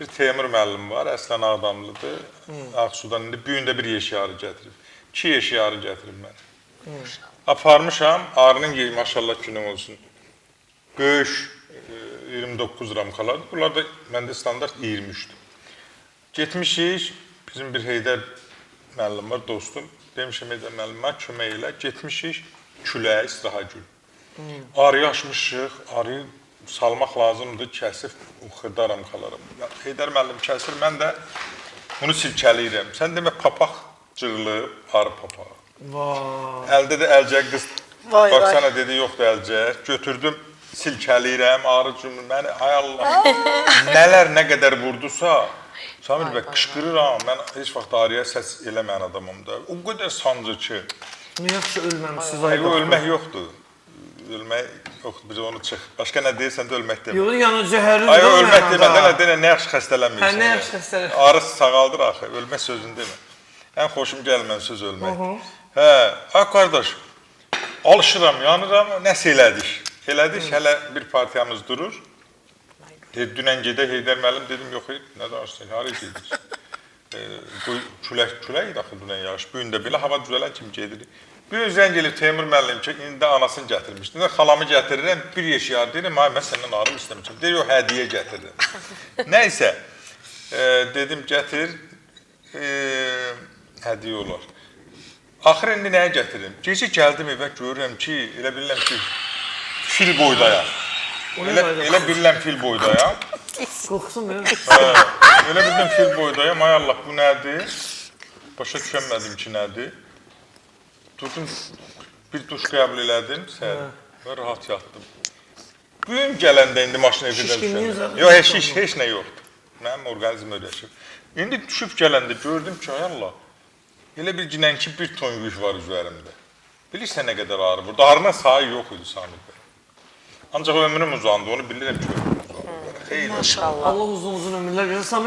Bir Teymur müəllim var, əslən Ağdamlıdır. Ağsudan indi bu gün də bir yeşiyarı gətirib. 2 yeşiyarı gətirib mənə. Aparmışam, arının yeyi maşallah günün olsun. Böyük 29 ramkalar. Bunlar da məndə standart 23'dür. Getmişik, bizim bir Heydər müəllim var, dostum. Demişəm Heydər müəllimə kömək elə. Getmişik küləyə, İstrahagül. Arıyı açmışıq, arıyı salmaq lazımdır, kəsib xırda ramkaları. Heydər müəllim kəsir, mən də bunu silkəliyirəm. Sən demə papaq cırılıb, arı papağı. Əldə də əlcək qız, baksana dedi, yoxdur əlcək. Götürdüm, silkəliyirəm, arı cümür məni, ay Allah. Nələr nə qədər vurdusa, Samir bəy, qışqırıram, mən heç vaxt arıya səs eləməyən adamım da. O qədər sancı ki. Nə yaxşı ölməmişsiniz, ay doktor. Ölmək yoxdur. Ölmək yoxdur, biz onu çıx. Başqa nə deyirsən də ölmək demə. Yox, yəni cəhərli ay, ölmək demə, nə yaxşı xəstələnmirsən. Hə, nə yaxşı xəstələnmirsən. Arı sağaldır axı, ölmək sözünü demə. Ən xoşum gəlmən söz ölmək. Hə, ay qardaş, alışıram, yanıram, nəsə elədik. Elədik, hələ bir partiyamız durur. Dünən gedə Heydər müəllim dedim, yox, nə danışsın, haraya gedik? Bu külək daxil dünən yağış, bu gün də belə hava düzələn kimi gedirik. Bir gün zəng elib Teymur müəllim ki, indi anasını gətirmişdi. İndi xalamı gətirirəm, bir yeşiyar deyirəm, ay, mən səndən arım istəmişəm. Deyir, yox, hədiyə gətirirəm. Nəysə, dedim, gətir, hədiyə olar. Axır indi nəyə gətirim? Gecə gəldim evə, görürəm ki, elə bilirəm ki, fil boydayam. Elə bilirəm fil boydayam. Qorxsun mı? Elə bildim fil boydayam, ay Allah, bu nədir? Başa düşəmədim ki, nədir? Durdum, bir duş qəbul elədim, və rahat yatdım. Bugün gələndə indi maşın evdə düşəmədim. Yox, heç nə yoxdur. Mənim orqanizm öyrəşib. İndi düşüb gələndə gördüm ki, ay Allah, elə bir ginənki bir ton yük var üzərimdə. Bilirsən nə qədər ağrı burada? Ağrına sayı yox idi Samir bəy. Ancaq ömrüm uzandı, onu bilirəm ki, ömrüm uzandı. Maşallah. Allah uzun ömürlər verir.